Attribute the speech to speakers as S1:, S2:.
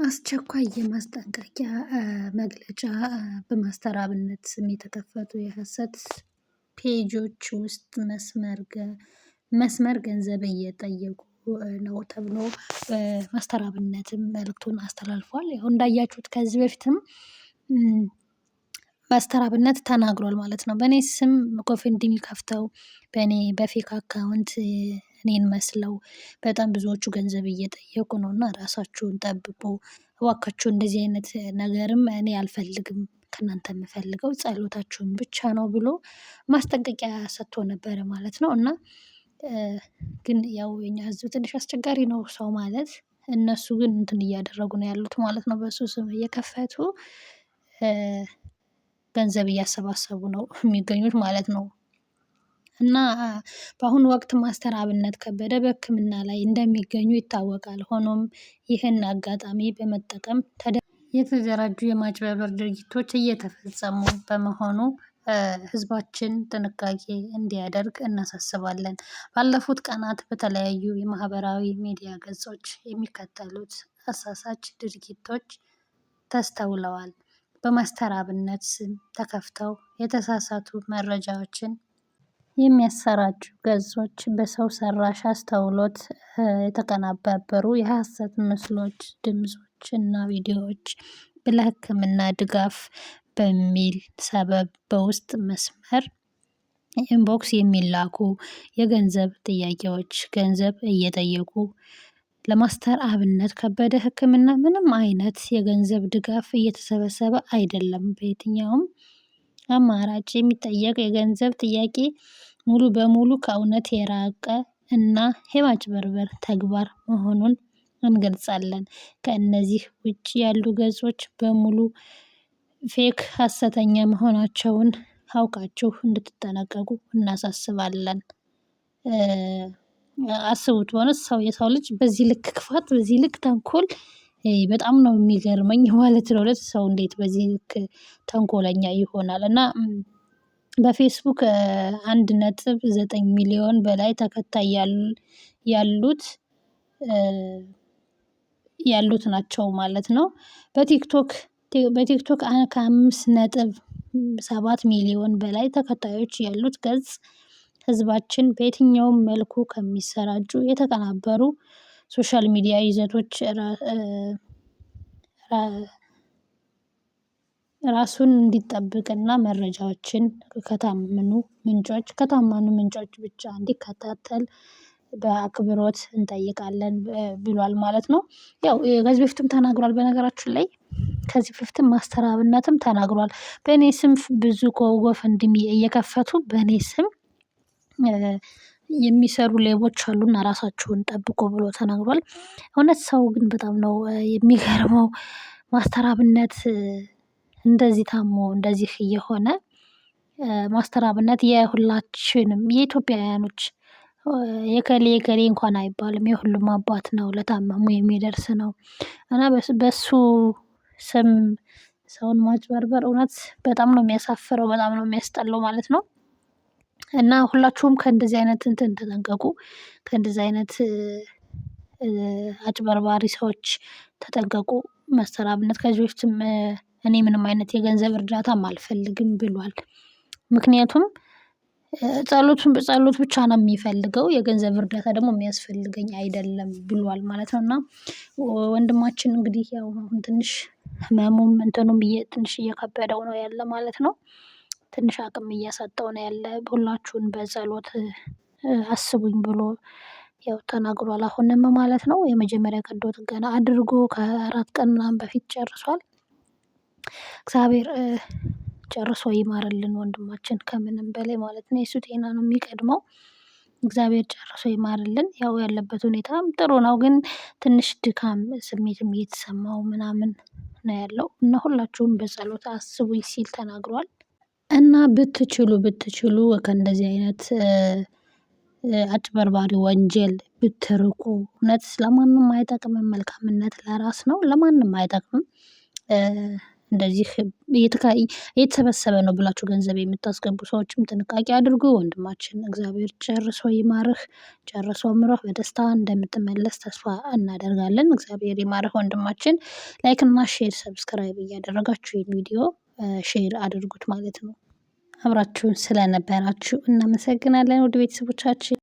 S1: አስቸኳይ የማስጠንቀቂያ መግለጫ በማስተራብነት ስም የተከፈቱ የሀሰት ፔጆች ውስጥ መስመር ገንዘብ እየጠየቁ ነው ተብሎ በማስተራብነትም መልእክቱን አስተላልፏል። ያው እንዳያችሁት ከዚህ በፊትም ማስተራብነት ተናግሯል ማለት ነው። በእኔ ስም ጎፈንድሚ ከፍተው በእኔ በፌክ አካውንት እኔን መስለው በጣም ብዙዎቹ ገንዘብ እየጠየቁ ነው እና ራሳችሁን ጠብቁ እባካችሁ እንደዚህ አይነት ነገርም እኔ አልፈልግም ከእናንተ የምፈልገው ጸሎታችሁን ብቻ ነው ብሎ ማስጠንቀቂያ ሰጥቶ ነበረ ማለት ነው። እና ግን ያው የኛ ህዝብ ትንሽ አስቸጋሪ ነው ሰው ማለት እነሱ ግን እንትን እያደረጉ ነው ያሉት ማለት ነው። በሱ ስም እየከፈቱ ገንዘብ እያሰባሰቡ ነው የሚገኙት ማለት ነው። እና በአሁኑ ወቅት ማስተራብነት ከበደ በህክምና ላይ እንደሚገኙ ይታወቃል። ሆኖም ይህን አጋጣሚ በመጠቀም የተደራጁ የማጭበርበር ድርጊቶች እየተፈጸሙ በመሆኑ ህዝባችን ጥንቃቄ እንዲያደርግ እናሳስባለን። ባለፉት ቀናት በተለያዩ የማህበራዊ ሚዲያ ገጾች የሚከተሉት አሳሳች ድርጊቶች ተስተውለዋል። በማስተራብነት ስም ተከፍተው የተሳሳቱ መረጃዎችን የሚያሰራጩ ገጾች በሰው ሰራሽ አስተውሎት የተቀነባበሩ የሀሰት ምስሎች ድምጾች እና ቪዲዮዎች ለህክምና ድጋፍ በሚል ሰበብ በውስጥ መስመር ኢንቦክስ የሚላኩ የገንዘብ ጥያቄዎች ገንዘብ እየጠየቁ ለማስተርአብነት ከበደ ህክምና ምንም አይነት የገንዘብ ድጋፍ እየተሰበሰበ አይደለም። በየትኛውም አማራጭ የሚጠየቅ የገንዘብ ጥያቄ ሙሉ በሙሉ ከእውነት የራቀ እና የማጭበርበር ተግባር መሆኑን እንገልጻለን። ከእነዚህ ውጪ ያሉ ገጾች በሙሉ ፌክ ሀሰተኛ መሆናቸውን አውቃችሁ እንድትጠነቀቁ እናሳስባለን። አስቡት በእውነት የሰው ልጅ በዚህ ልክ ክፋት በዚህ ልክ ተንኮል በጣም ነው የሚገርመኝ ማለት ነው። ሰው እንዴት በዚህ ልክ ተንኮለኛ ይሆናል? እና በፌስቡክ 1.9 ሚሊዮን በላይ ተከታይ ያሉት ናቸው ማለት ነው። በቲክቶክ ከ5.7 ሚሊዮን በላይ ተከታዮች ያሉት ገጽ ህዝባችን በየትኛውም መልኩ ከሚሰራጩ የተቀናበሩ ሶሻል ሚዲያ ይዘቶች ራሱን እንዲጠብቅና መረጃዎችን ከታመኑ ምንጮች ብቻ እንዲከታተል በአክብሮት እንጠይቃለን ብሏል ማለት ነው። ያው ከዚህ በፊትም ተናግሯል በነገራችን ላይ ከዚህ በፊትም ማስተራብነትም ተናግሯል። በእኔ ስም ብዙ ጎፈንድሚ እየከፈቱ በእኔ ስም የሚሰሩ ሌቦች አሉና ራሳችሁን ጠብቁ ብሎ ተናግሯል። እውነት ሰው ግን በጣም ነው የሚገርመው። ማስተራብነት እንደዚህ ታሞ እንደዚህ እየሆነ ማስተራብነት የሁላችንም የኢትዮጵያውያኖች የከሌ የከሌ እንኳን አይባልም የሁሉም አባት ነው ለታመሙ የሚደርስ ነው። እና በሱ ስም ሰውን ማጭበርበር እውነት በጣም ነው የሚያሳፍረው በጣም ነው የሚያስጠላው ማለት ነው። እና ሁላችሁም ከእንደዚህ አይነት እንትን ተጠንቀቁ። ከእንደዚህ አይነት አጭበርባሪ ሰዎች ተጠንቀቁ። ማስተራብነት ከዚህ በፊትም እኔ ምንም አይነት የገንዘብ እርዳታም አልፈልግም ብሏል። ምክንያቱም ጸሎት ብቻ ነው የሚፈልገው የገንዘብ እርዳታ ደግሞ የሚያስፈልገኝ አይደለም ብሏል ማለት ነው። እና ወንድማችን እንግዲህ ያው አሁን ትንሽ ህመሙም እንትኑም ትንሽ እየከበደው ነው ያለ ማለት ነው። ትንሽ አቅም እያሳጣው ነው ያለ ሁላችሁም በጸሎት አስቡኝ ብሎ ያው ተናግሯል አሁንም ማለት ነው። የመጀመሪያ ቀዶ ጥገና አድርጎ ከ4 ቀን ምናምን በፊት ጨርሷል። እግዚአብሔር ጨርሶ ይማርልን ወንድማችን ከምንም በላይ ማለት ነው የሱ ጤና ነው የሚቀድመው። እግዚአብሔር ጨርሶ ይማርልን ያው ያለበት ሁኔታም ጥሩ ነው ግን ትንሽ ድካም ስሜትም እየተሰማው ምናምን ነው ያለው እና ሁላችሁም በጸሎት አስቡኝ ሲል ተናግሯል። እና ብትችሉ ከእንደዚህ አይነት አጭበርባሪ ወንጀል ብትርቁ እውነት ለማንም አይጠቅምም መልካምነት ለራስ ነው ለማንም አይጠቅምም። እንደዚህ እየተሰበሰበ ነው ብላችሁ ገንዘብ የምታስገቡ ሰዎችም ጥንቃቄ አድርጉ። ወንድማችን እግዚአብሔር ጨርሶ ይማርህ፣ ጨርሶ ምሮህ በደስታ እንደምትመለስ ተስፋ እናደርጋለን። እግዚአብሔር ይማርህ ወንድማችን። ላይክ እና ሼር ሰብስክራይብ እያደረጋችሁ ይህን ቪዲዮ ሼር አድርጉት ማለት ነው። አብራችሁን ስለነበራችሁ እናመሰግናለን ውድ ቤተሰቦቻችን።